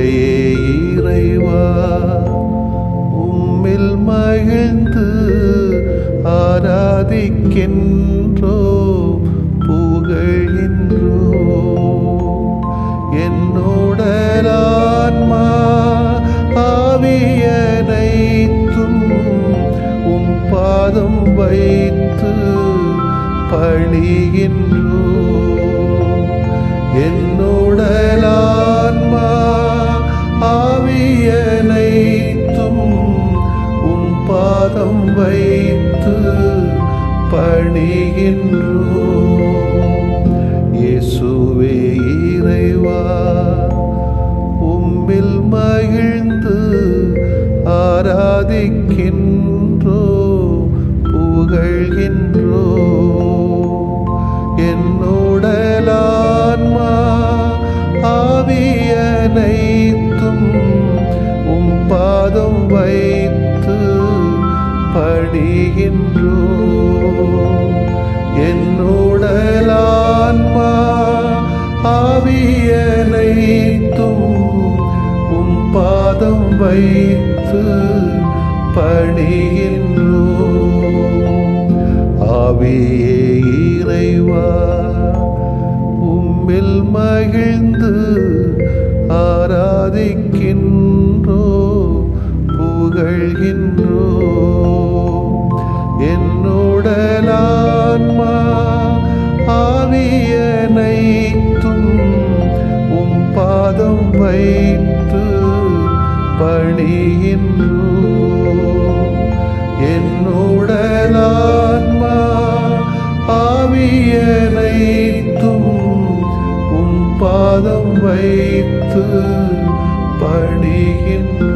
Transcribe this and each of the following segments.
இறைவா உம்மில் மகிழ்ந்து ஆராதிக்கின்றோ புகழ்கின்றோ என்னுடல் ஆன்மா ஆவியனைத்தும் உம் பாதம் வைத்து பணிகின்றோ என்னுடல் ஆன்மா ஆவியனைத்தும் உம் பாதம் வைத்து பணிகின்றோ இயேசுவே இறைவா உம்மில் மகிழ்ந்து ஆராதிக்கின்றோ புகழ்கின்றோ என்னுடல் ஆன்மா ஆவியனைத்தும் உம் பாதம் வைத்து பணிகின்றோ என்னுடல் ஆன்மா ஆவியனைத்தும் உம் பாதம் வைத்து பணிகின்றோ ஆவியே இறைவா உம்மில் மகிழ்ந்து ஆராதிக்கின்றோ புகழ்கின்றோ என்னுடல் ஆன்மா ஆவியனைத்தும் உம் பாதம் வைத்து பணிகின்றோ என்னுடல் ஆன்மா ஆவியனைத்தும் உம் பாதம் வைத்து பணிகின்றோ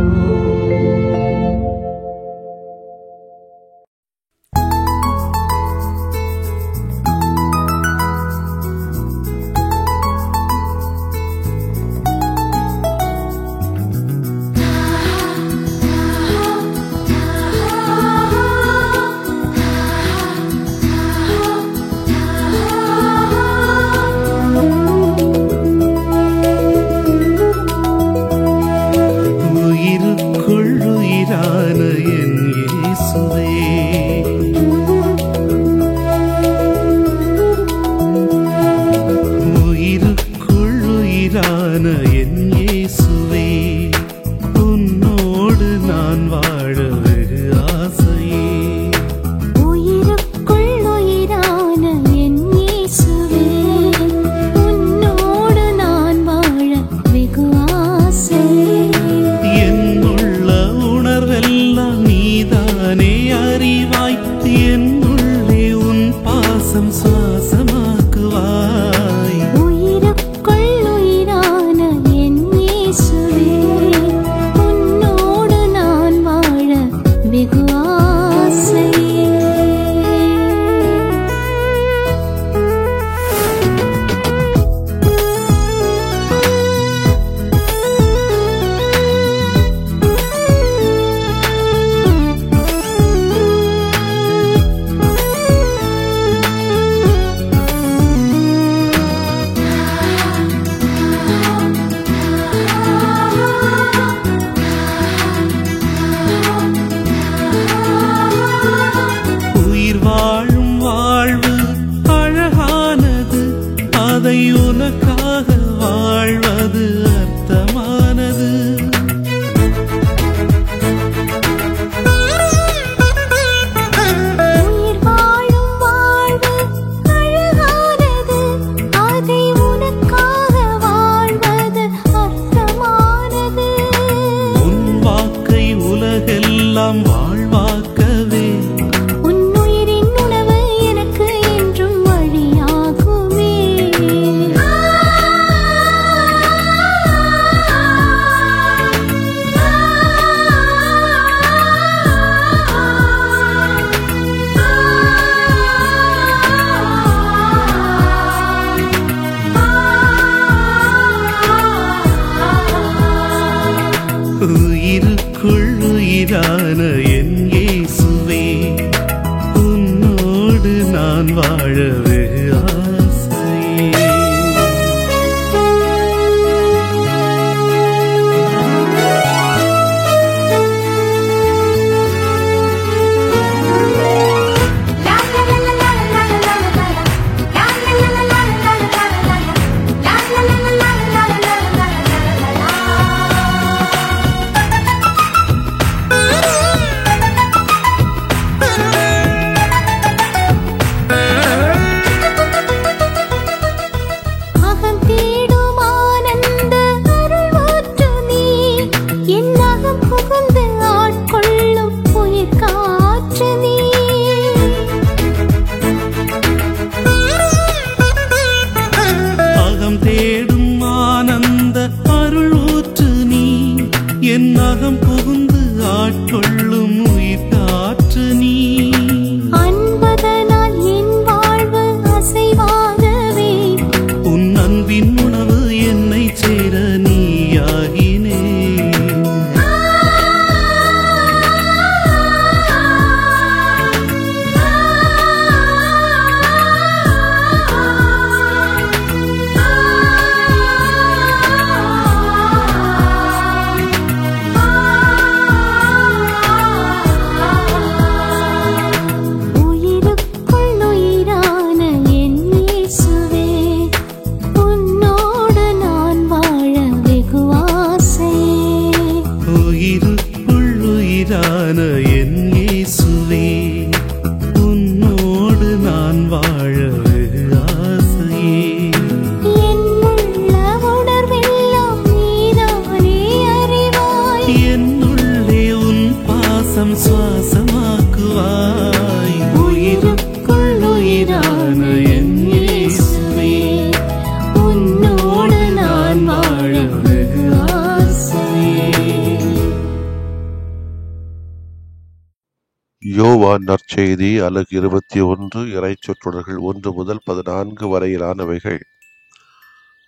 யோவான் நற்செய்தி அலகு 21 இறைச்சொற்றொடர்கள் 1 முதல் 14 வரையிலானவைகள்.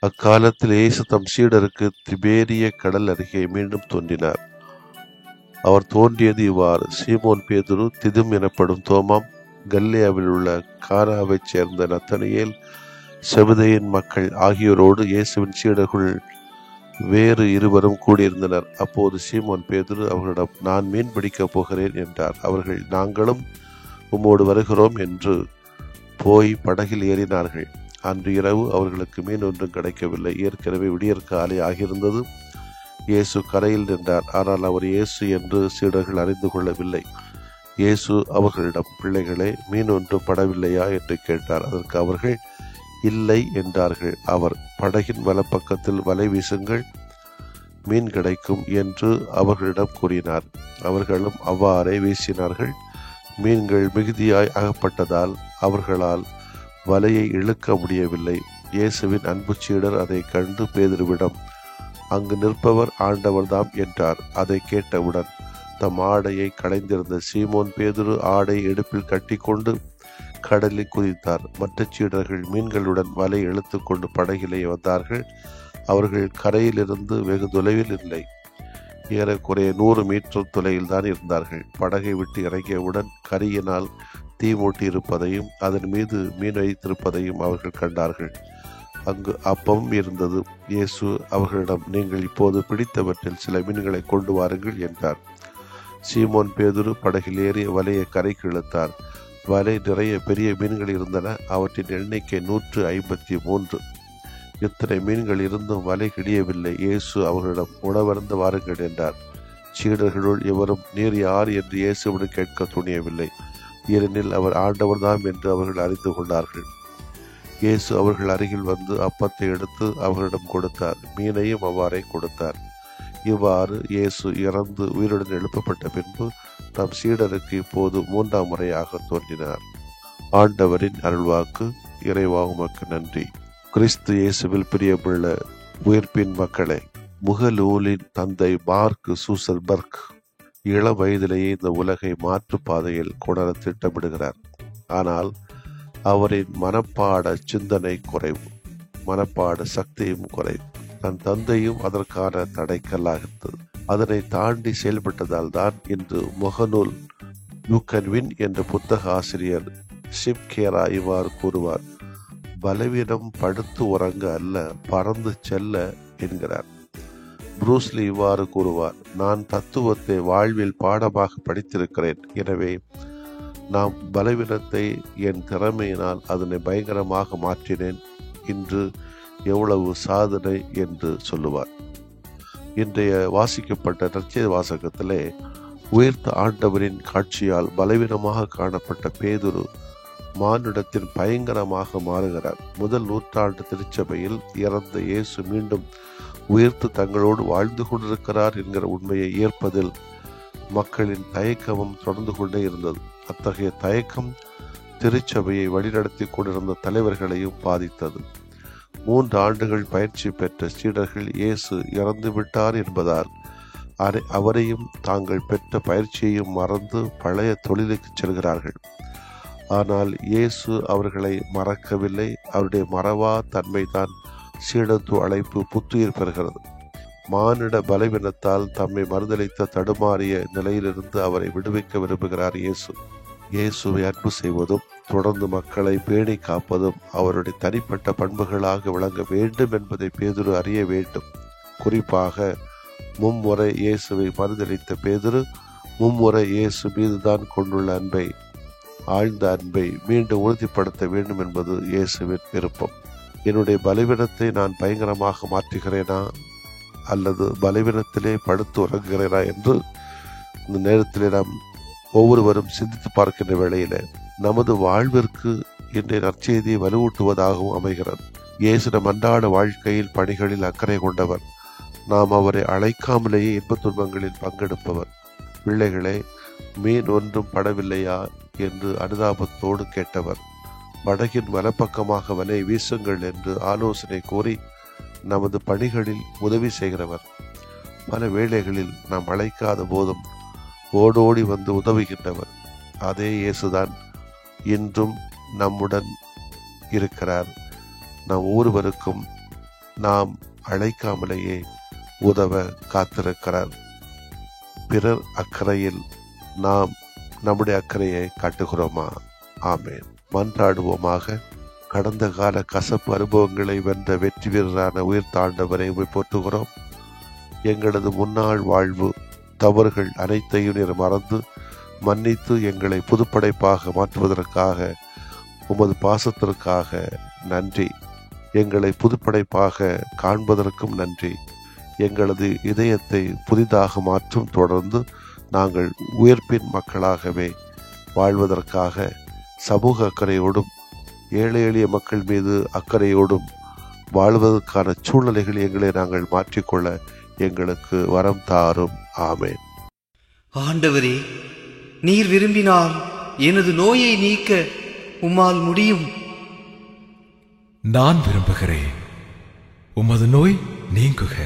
அக்காலத்தில் இயேசு தம் சீடருக்கு திபேரிய கடல் அருகே மீண்டும் தோன்றினார். அவர் தோன்றியது இவ்வாறு: சீமோன் பேதுரு, திதும் எனப்படும் தோமாம், கலிலேயாவில் உள்ள கானாவைச் சேர்ந்த நத்தனியேல், செபதேயின் மக்கள் ஆகியோரோடு இயேசுவின் சீடர்கள் வேறு இருவரும் கூடியிருந்தனர். அப்போது சீமோன் பேதுரு அவர்களிடம், நான் மீன் பிடிக்கப் போகிறேன் என்றார். அவர்கள், நாங்களும் உம்மோடு வருகிறோம் என்று போய் படகில் ஏறினார்கள். அன்று இரவு அவர்களுக்கு மீன் ஒன்றும் கிடைக்கவில்லை. ஏற்கனவே விடியற்காலை ஆகியிருந்தது. இயேசு கரையில் நின்றார். ஆனால் அவர் இயேசு என்று சீடர்கள் அறிந்து கொள்ளவில்லை. இயேசு அவர்களிடம், பிள்ளைகளே, மீன் ஒன்றும் படவில்லையா என்று கேட்டார். அதற்கு அவர்கள், இல்லை என்றார்கள். அவர், படகின் வலப்பக்கத்தில் வலை வீசுங்கள், மீன் கிடைக்கும் என்று அவர்களிடம் கூறினார். அவர்களும் அவ்வாறே வீசினார்கள். மீன்கள் மிகுதியாய் அகப்பட்டதால் அவர்களால் வலையை இழுக்க முடியவில்லை. இயேசுவின் அன்பு சீடர் அதை கண்டு பேதுருவிடம், அங்கு நிற்பவர் ஆண்டவர்தாம் என்றார். அதை கேட்டவுடன் தம் ஆடையை களைந்திருந்த சீமோன் பேதுரு ஆடை இடுப்பில் கட்டி கொண்டு கடலில் குதித்தார். மற்ற சீடர்கள் மீன்களுடன் வலை இழுத்து கொண்டு படகிலே வந்தார்கள். அவர்கள் கரையிலிருந்து வெகு தொலைவில் இல்லை. ஏறக்குறைய 100 மீட்டர் தொலைவில் தான் இருந்தார்கள். படகை விட்டு இறங்கியவுடன் கரியினால் தீ மூட்டி இருப்பதையும் அதன் மீது மீன் வைத்திருப்பதையும் அவர்கள் கண்டார்கள். அங்கு அப்பமும் இருந்தது. இயேசு அவர்களிடம், நீங்கள் இப்போது பிடித்தவற்றில் சில மீன்களை கொண்டு வாருங்கள் என்றார். சீமோன் பேதுரு படகில் ஏறி வலையை கரைக்கு இழுத்தார். வலை நிறைய பெரிய மீன்கள் இருந்தன. அவற்றின் எண்ணிக்கை 153. இத்தனை மீன்கள் இருந்தும் வலை கிடியவில்லை. இயேசு அவர்களிடம், உணவருந்து வாருங்கள் என்றார். சீடர்களுள் எவரும், நீர் யார் என்று இயேசுவிடம் கேட்க துணியவில்லை. ஏனெனில் அவர் ஆண்டவர்தாம் என்று அவர்கள் அறிந்து கொண்டார்கள். இயேசு அவர்கள் அருகில் வந்து அப்பத்தை எடுத்து அவர்களிடம் கொடுத்தார். மீனையும் அவ்வாறே கொடுத்தார். இவ்வாறு இயேசு இறந்து உயிருடன் எழுப்பப்பட்ட பின்பு தம் சீடருக்கு இப்போது 3ஆம் முறையாக தோன்றினார். ஆண்டவரின் அருள்வாக்கு. இறைவா, உமக்கு நன்றி. கிறிஸ்து இயேசுவில் பிரியமுள்ள உயிர்ப்பின் மக்களே, முகலூலின் தந்தை மார்க் சூசல்பர்க் இளம் வயதிலேயே இந்த உலகை மாற்று பாதையில் கொணர திட்டமிடுகிறார். ஆனால் அவரின் மனப்பாட சிந்தனை குறைவு, மனப்பாட சக்தியும் குறைவு. தன் தந்தையும் அதற்கான தடைக்கல்லாகிறது. அதனை தாண்டி செயல்பட்டதால் தான் இன்று முகநூல் யூ கேன் வின் என்ற புத்தக ஆசிரியர் ஷிப் கேரா இவ்வாறு கூறுவார்: பலவீனம் படுத்து உறங்க அல்ல, பறந்து செல்ல என்கிறார். புரூஸ்லி இவ்வாறு கூறுவார்: நான் தத்துவத்தை வாழ்வில் பாடமாக படித்திருக்கிறேன். எனவே நாம் பலவீனத்தை என் திறமையினால் அதனை பயங்கரமாக மாற்றினேன். இன்று எவ்வளவு சாதனை என்று சொல்லுவார். இன்றைய வாசிக்கப்பட்ட நற்செய்தி வாசகத்திலே உயிர்த்த ஆண்டவரின் காட்சியால் பலவீனமாக காணப்பட்ட பேதுரு மானுடத்தின் பயங்கரமாக மாறுகிறார். முதல் நூற்றாண்டு திருச்சபையில் இறந்த இயேசு மீண்டும் உயிர்த்து தங்களோடு வாழ்ந்து கொண்டிருக்கிறார் என்கிற உண்மையை ஏற்பதில் மக்களின் தயக்கமும் தொடர்ந்து கொண்டே இருந்தது. அத்தகைய தயக்கம் திருச்சபையை வழிநடத்தி கொண்டிருந்த தலைவர்களையும் பாதித்தது. 3 ஆண்டுகள் பயிற்சி பெற்ற சீடர்கள் இயேசு இறந்து விட்டார் என்பதால் அவரையும் தாங்கள் பெற்ற பயிற்சியையும் மறந்து பழைய தொழிலுக்கு செல்கிறார்கள். ஆனால் இயேசு அவர்களை மறக்கவில்லை. அவருடைய மறவா தன்மைதான் சீடத்துவ அழைப்பு புத்துயிர் பெறுகிறது. மானிட பலவீனத்தால் தம்மை மறுதளித்த தடுமாறிய நிலையிலிருந்து அவரை விடுவிக்க விரும்புகிறார் இயேசு. இயேசுவை அன்பு செய்வதும் தொடர்ந்து மக்களை பேணி காப்பதும் அவருடைய தனிப்பட்ட பண்புகளாக விளங்க வேண்டும் என்பதை பேதுரு அறிய வேண்டும். குறிப்பாக மும்முறை இயேசுவை மறுதளித்த பேதுரு மும்முறை இயேசு மீதுதான் கொண்டுள்ள அன்பை, ஆழ்ந்த அன்பை மீண்டும் உறுதிப்படுத்த வேண்டும் என்பது இயேசுவின் விருப்பம். என்னுடைய பலவீனத்தை நான் பயங்கரமாக மாற்றுகிறேனா அல்லது பலவீனத்திலே படுத்து உறங்குகிறேனா என்று இந்த நேரத்திலே நாம் ஒவ்வொருவரும் சிந்தித்து பார்க்கின்ற வேளையில நமது வாழ்விற்கு இன்றைய நற்செய்தியை வலுவூட்டுவதாகவும் அமைகிறது. இயேசு நம் அன்றாட வாழ்க்கையில் பணிகளில் அக்கறை கொண்டவர். நாம் அவரை அழைக்காமலேயே இன்பத் துன்பங்களில் பங்கெடுப்பவர். பிள்ளைகளே, மீன் ஒன்றும் படவில்லையா என்று அனுதாபத்தோடு கேட்டவர். படகின் வலப்பக்கமாக வலை வீசுங்கள் என்று ஆலோசனை கூறி நமது பணிகளில் உதவி செய்கிறவர். பல வேளைகளில் நாம் அழைக்காத போதும் ஓடோடி வந்து உதவுகின்றவர். அதே இயேசுதான் இன்றும் நம்முடன் இருக்கிறார். நம் ஒவ்வொருவருக்கும் நாம் அழைக்காமலேயே உதவ காத்திருக்கிறார். பிறர் அக்கறையில் நாம் நம்முடைய அக்கறையை காட்டுகிறோமா? ஆமேன். மன்றாடுவோமாக. கடந்த கால கசப்பு அனுபவங்களை வென்ற வெற்றி வீரரான உயிர் தாண்டவரை போற்றுகிறோம். எங்களது முன்னாள் வாழ்வு தவறுகள் அனைத்தையும் நீர் மறந்து மன்னித்து எங்களை புதுப்படைப்பாக மாற்றுவதற்காக உமது பாசத்திற்காக நன்றி. எங்களை புதுப்படைப்பாக காண்பதற்கும் நன்றி. எங்களது இதயத்தை புதிதாக மாற்றும் தொடர்ந்து நாங்கள் உயிர்ப்பின் மக்களாகவே வாழ்வதற்காக சமூக அக்கறையோடும் ஏழை எளிய மக்கள் மீது அக்கறையோடும் வாழ்வதற்கான சூழ்நிலைகள் எங்களை நாங்கள் மாற்றிக்கொள்ள எங்களுக்கு வரம் தாரும். ஆமேன். ஆண்டவரே, நீர் விரும்பினால் எனது நோயை நீக்க உம்மால் முடியும். நான் விரும்புகிறேன், உமது நோய் நீங்குக.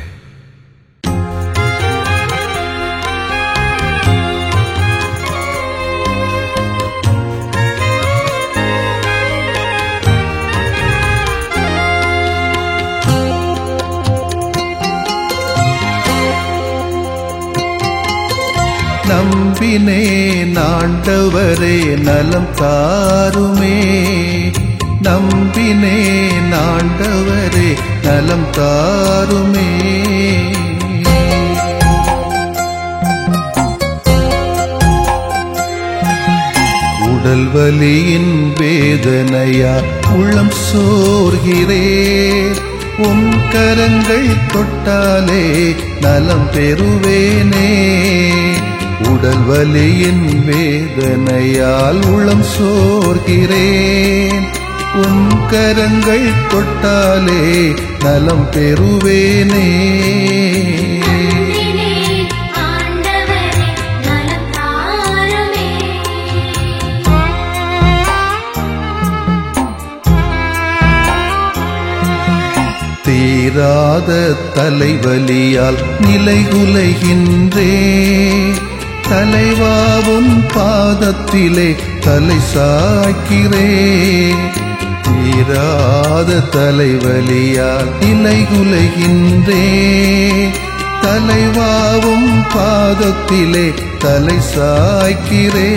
நம்பினேன் ஆண்டவரே நலம் தாருமே. நம்பினேன் ஆண்டவரே நலம் தாருமே. உடல் வலியின் வேதனையா உள்ளம் சோர்கிறேன். உம் கரங்கள் தொட்டாலே நலம் பெறுவேனே. உடல் வலியின் வேதனையால் உள்ளம் சோர்கிறேன். உம் கரங்கள் தொட்டாலே நலம் பெறுவேனே. தீராத தலைவலியால் நிலைகுலைகின்றேன். தலைவாவும் பாதத்திலே தலை சாய்க்கிறேன். தீராத தலைவலியால் நிலைகுலைகின்றேன். தலைவாவும் பாதத்திலே தலை சாய்க்கிறேன்.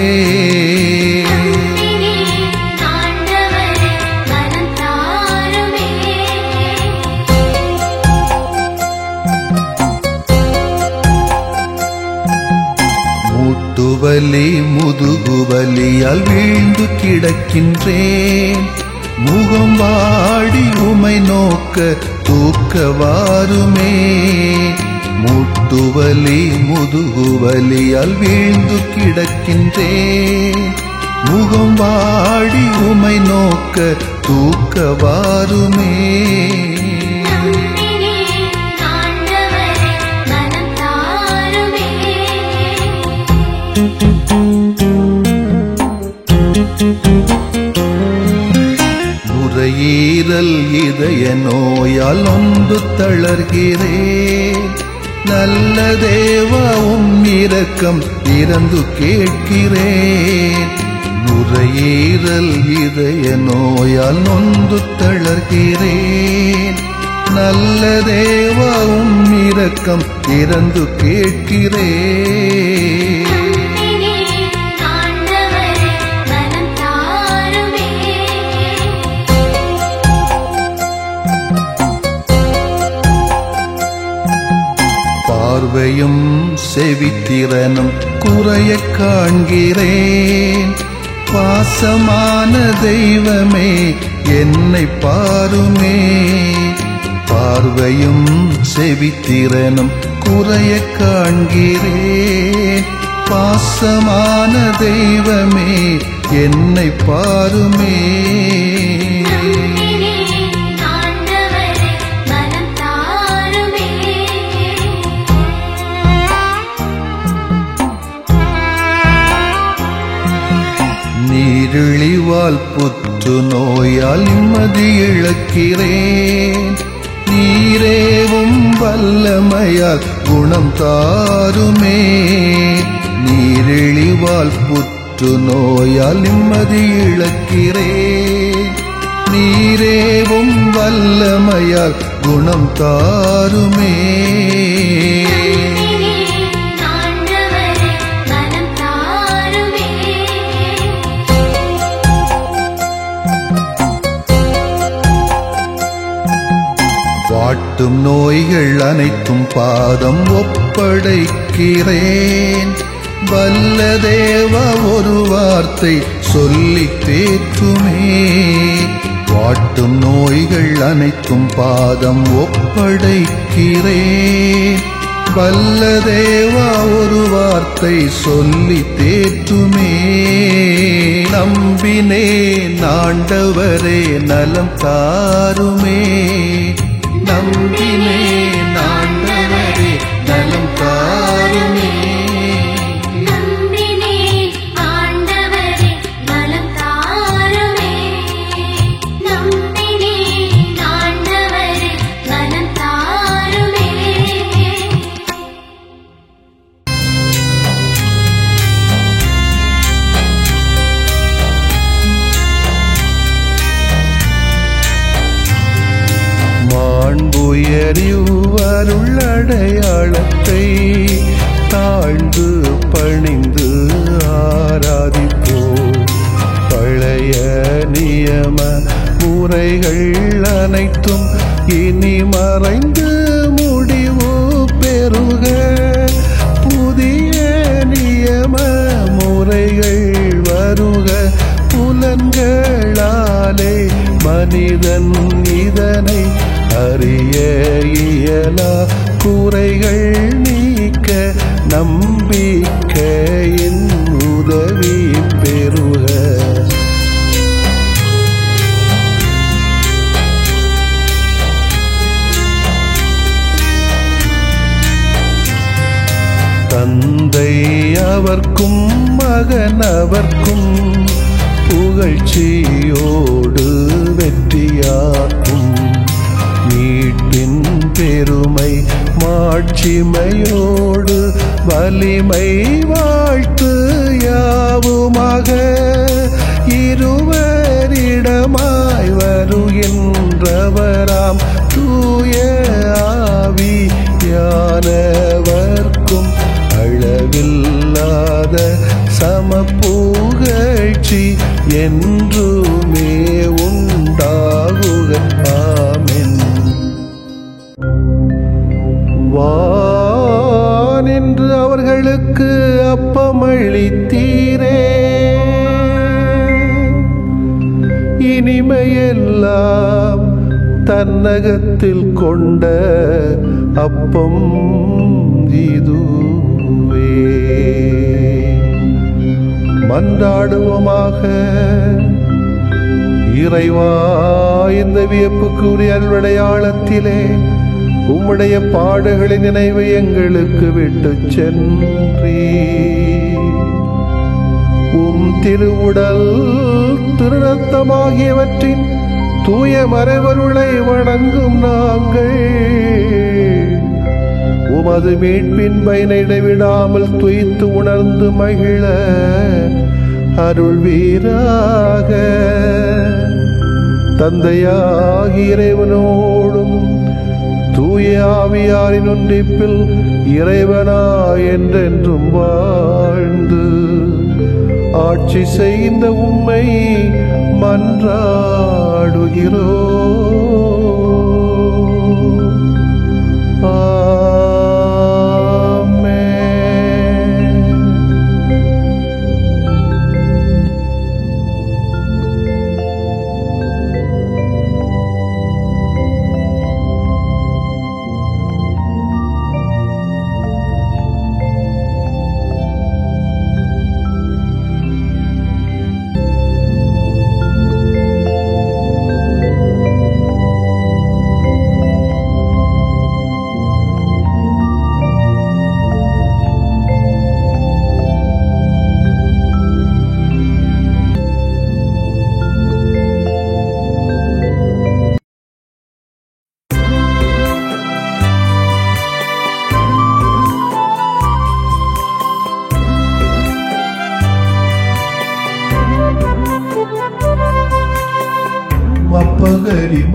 முட்டுவலி முதுகுவலியால் வீழ்ந்து கிடக்கின்றேன். முகம் வாடி உமை நோக்க தூக்க வாருமே. முட்டுவலி முதுகுவலியால் வீழ்ந்து கிடக்கின்றேன். முகம் வாடி உமை நோக்க தூக்க வாருமே. நுரையீரல் இதய நோயால் நொந்து தளர்கிறேன். நல்ல தேவா உம் இரக்கம் இறந்து கேட்கிறேன். நுரையீரல் இதய நோயால் நொந்து தளர்கிறேன். நல்ல தேவா உம் இரக்கம் இறந்து கேட்கிறேன். பார்வையும் செவித்திறனும் குறைய காண்கிறேன். பாசமான தெய்வமே என்னை பாருமே. பார்வையும் செவித்திறனும் குறைய காண்கிறேன். பாசமான தெய்வமே என்னை பாருமே. நீரிழிவால் புற்று நோயால் நிம்மதி இழக்கிறேன். நீரேவும் வல்லமையால் குணம் தாருமே. நீரிழிவால் புற்று புற்று நோயால் நிம்மதி இழக்கிறேன். நீரேவும் வல்லமையால் குணம் தாருமே. வாட்டும் நோய்கள் அனைத்தும் பாதம் ஒப்படைக்கிறேன். வல்ல தேவா ஒரு வார்த்தை சொல்லி தேற்றுமே. வாட்டும் நோய்கள் அனைத்தும் பாதம் ஒப்படைக்கிறேன். வல்ல தேவா ஒரு வார்த்தை சொல்லி தேற்றுமே. நம்பினேன் ஆண்டவரே நலம் தாருமே. நம்பினேன் ஆண்டவரே நலம் தாருமே. நம்பினேன் ஆண்டவரே நலம் தாருமே. நம்பினேன் ஆண்டவரே நலம் தாருமே. மாண்புயரிவருள்ளடையாளத்தை தாழ்ந்து பணிந்து ஆராதிப்போம். பழைய நியம முறைகள் அனைத்தும் இனி மறைந்து முடிவு பெறுக. புதிய நியம முறைகள் வருக. புலன்களாலே மனிதன் இதனை அறிய இயலா. குறைகள் நீக்க நம்பிக்கையின் உதவி பெறுக. தந்தை அவர்க்கும் மகன் அவர்க்கும் புகழ்ச்சியோடு வெற்றியாக்கும். மீட்பின் பெருமை மாட்சிமையோடு வலிமை வாழ்த்து யாவுமாக. இருவரிடமாய் வருகின்றவராம் தூய ஆவியானவர்க்கும் அளவில்லாத சமப்புகழ்ச்சி என்றுமே உண்டாகுக. ஆமென். வானின்று அவர்களுக்கு அப்பமளித்தீரே. இனிமையெல்லாம் தன்னகத்தில் கொண்ட அப்பம் இதுவே. மன்றாடுவோமாக. இறைவா, இந்த வியப்புக்குரிய அல்வடையாளத்திலே உம்முடைய பாடுகளின் நினைவு எங்களுக்கு விட்டு சென்றீ. உம் திருவுடல் திருநத்தமாகியவற்றின் தூய மறைவருளை வணங்கும் நாங்கள் உமது மீட்பின் பயனை இடைவிடாமல் துய்த்து உணர்ந்து மகிழ அருள்வீராக. தந்தையாகிய இறைவனோடும் தூய ஆவியாரின் ஒன்றிப்பில் இறைவனா என்றென்றும் வாழ்ந்து ஆட்சி செய்த உம்மை மன்றாடுகிறோம். ஆமென்.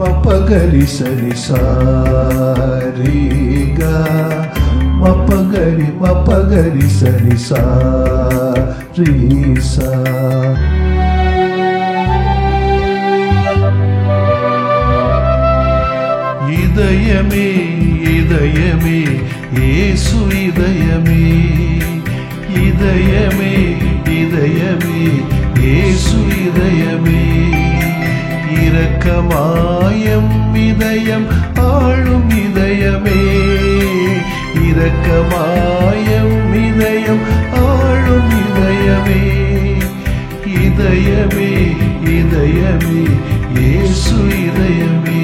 మపగరి సరి సారిగా మపగరి సరి సారీసా. இதயமே இதயமே இயேசு இதயமே, இதயமே இதயமே இயேசு இதயமே, இரக்கமாயம் இதயம் ஆளும் இதயமே, இரக்கமாயம் இதயம் ஆளும் இதயமே, இதயமே இதயமே இயேசு இதயமே.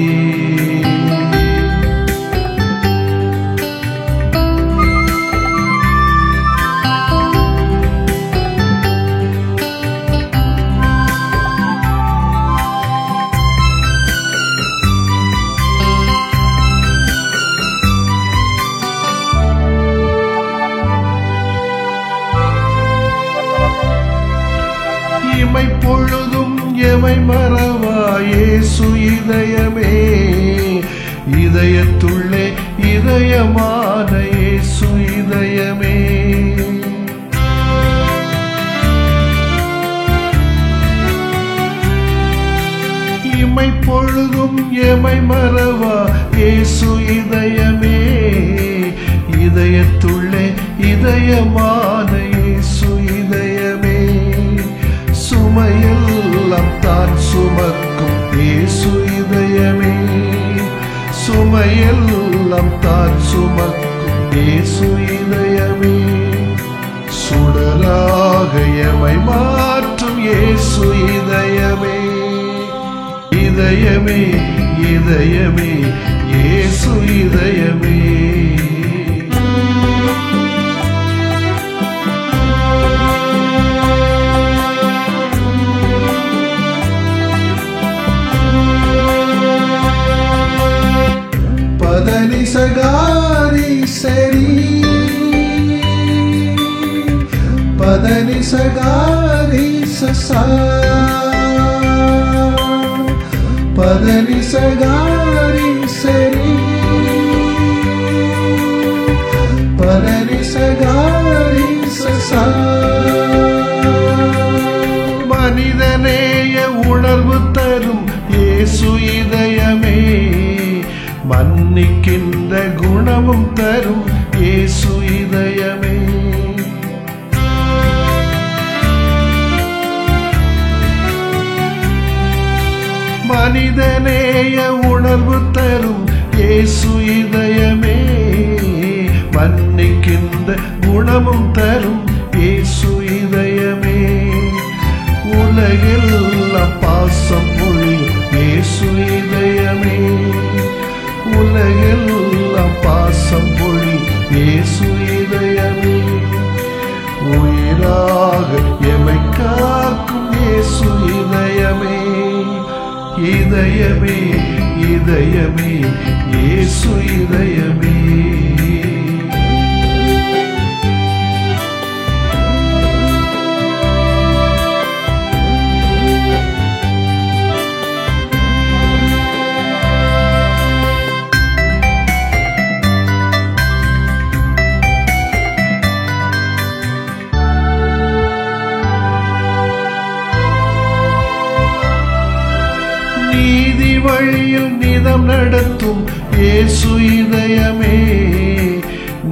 இமை பொழுதும் எமை மறவா இயேசு இதயமே, இதயத்துள்ளே இதயமான இயேசு இதயமே, இமை பொழுதும் எமை மறவா இயேசு இதயமே, இதயத்துள்ளே இதயமான இயேசு இதயமே, சுமையெல்லாம் தான் சுமக்கும் இயேசு இதயமே, சுமையெல்லாம் தான் சுமக்கும் இயேசு இதயமே, சுடராக எமை மாற்றும் இயேசு இதயமே, இதயமே இதயமே இயேசு இதயமே. பதனி சகாரி சரி, பதனி சகாரி சசா, பதனி சகாரி சரி, பதனி சகாரி சசா. மனிதநேய உணர்வு தரும் இயேசு இதயமே, மன்னிக்கின்ற குணமும் தரும் இயேசு இதயமே, மனிதநேய உணர்வு தரும் இயேசு இதயமே, மன்னிக்கின்ற குணமும் தரும் இயேசு இதயமே, உலகெல்லாம் பாசம் பொழியும் இயேசு இதயமே, உலகெல்லாம் பாசம் பொழி இயேசு இதயமே, உயிராக எமை காக்கும் இயேசு இதயமே, இதயமே இதயமே இயேசு இதயமே. நீதி வழியில் நிதம் நடத்தும் இயேசு இதயமே,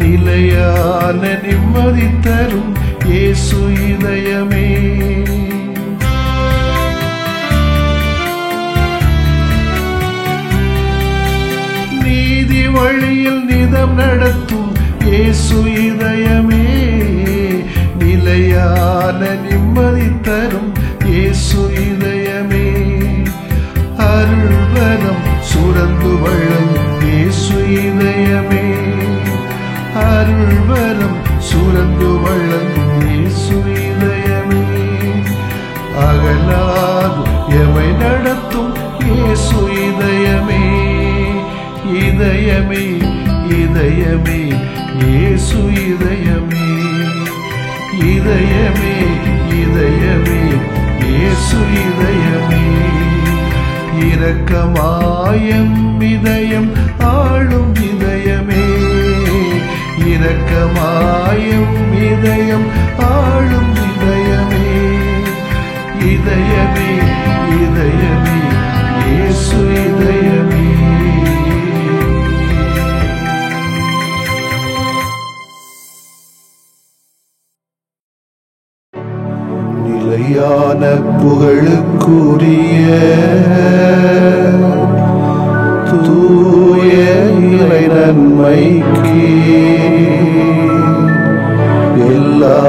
நிலையான நிம்மதி தரும் இயேசு இதயமே, நீதி வழியில் நிதம் நடத்தும் இயேசு இதயமே, நிலையான நிம்மதி தரும் இயேசு இதயமே, அருள்வரம் சுரந்து வழங்கும் இயேசு இதயமே, அருள்வரம் சுரந்து வழங்கும் இயேசு இதயமே, அகலாது எமை நடத்தும் இயேசு இதயமே, இதயமே இதயமே இயேசு இதயமே, இதயமே இதயமே இயேசு இதயமே, இரக்கமாயம் இதயம் ஆளும் இதயமே, இரக்கமாயம் இதயம் ஆளும் இதயமே, இதயமே இதயமே இயேசு இதயமே. நிலையான புகழுக்குரிய தூய இறை நன்மைக்கு எல்லா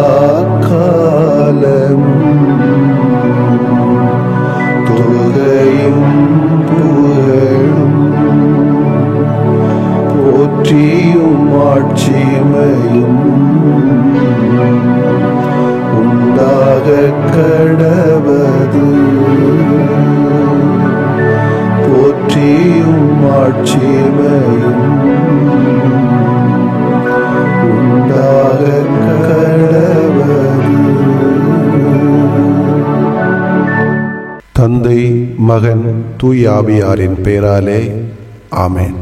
காலம் தொழுகையும் புகழும் போற்றியும் ஆட்சிமையும் உண்டாக கடவது. போற்றியும் ஆட்சிமையும் உண்டாக கடவது. தந்தை, மகன், தூய ஆவியாரின் பெயராலே ஆமென்.